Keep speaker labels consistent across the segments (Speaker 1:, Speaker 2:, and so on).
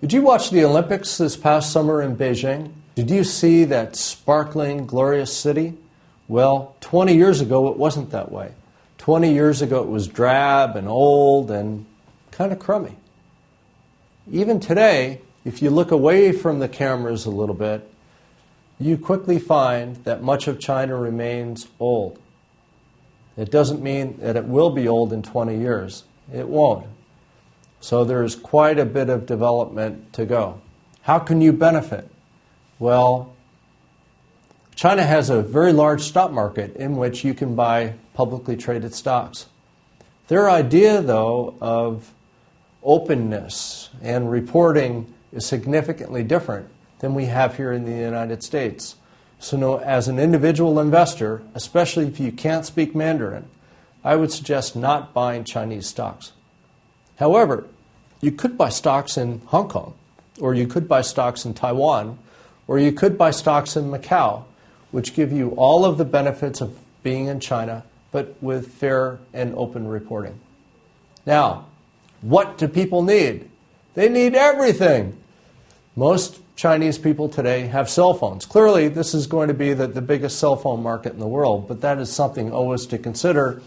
Speaker 1: Did you watch the Olympics this past summer in Beijing? Did you see that sparkling, glorious city? Well, 20 years ago, it wasn't that way. 20 years ago, it was drab and old and kind of crummy. Even today, if you look away from the cameras a little bit, you quickly find that much of China remains old. It doesn't mean that it will be old in 20 years. It won't. So there's quite a bit of development to go. How can you benefit? Well, China has a very large stock market in which you can buy publicly traded stocks. Their idea, though, of openness and reporting is significantly different than we have here in the United States. So as an individual investor, especially if you can't speak Mandarin, I would suggest not buying Chinese stocks. However, you could buy stocks in Hong Kong, or you could buy stocks in Taiwan, or you could buy stocks in Macau, which give you all of the benefits of being in China, but with fair and open reporting. Now, what do people need? They need everything. Most Chinese people today have cell phones. Clearly, this is going to be the biggest cell phone market in the world, but that is something always to consider.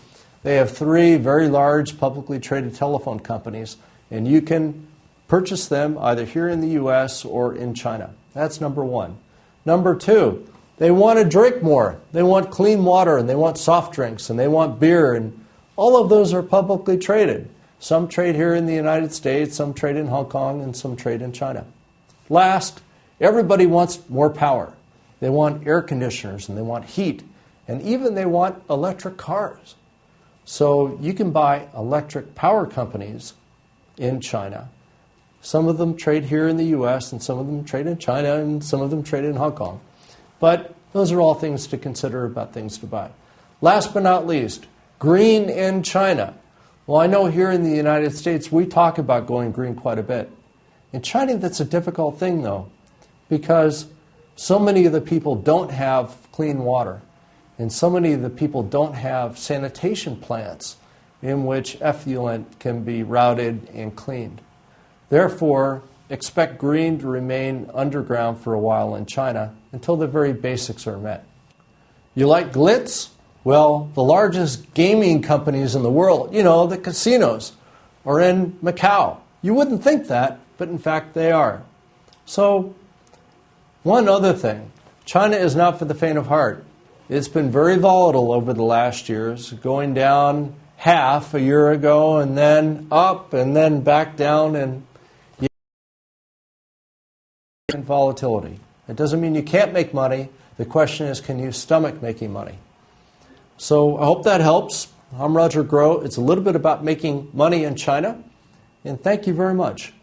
Speaker 1: They have 3 very large publicly traded telephone companies, and you can purchase them either here in the U.S. or in China. That's number one. Number two, they want to drink more. They want clean water, and they want soft drinks, and they want beer, and all of those are publicly traded. Some trade here in the United States, some trade in Hong Kong, and some trade in China. Last, everybody wants more power. They want air conditioners, and they want heat, and even they want electric cars. So you can buy electric power companies in China. Some of them trade here in the U.S., and some of them trade in China, and some of them trade in Hong Kong. But those are all things to consider about things to buy. Last but not least, green in China. Well, I know here in the United States we talk about going green quite a bit. In China, that's a difficult thing, though, because so many of the people don't have clean water, and so many of the people don't have sanitation plants in which effluent can be routed and cleaned. Therefore, expect green to remain underground for a while in China until the very basics are met. You like glitz? Well, the largest gaming companies in the world, the casinos, are in Macau. You wouldn't think that, but in fact they are. So, one other thing, China is not for the faint of heart. It's been very volatile over the last years, going down half a year ago and then up and then back down, and volatility. It doesn't mean you can't make money. The question is, can you stomach making money? So I hope that helps. I'm Roger Groh. It's a little bit about making money in China, and thank you very much.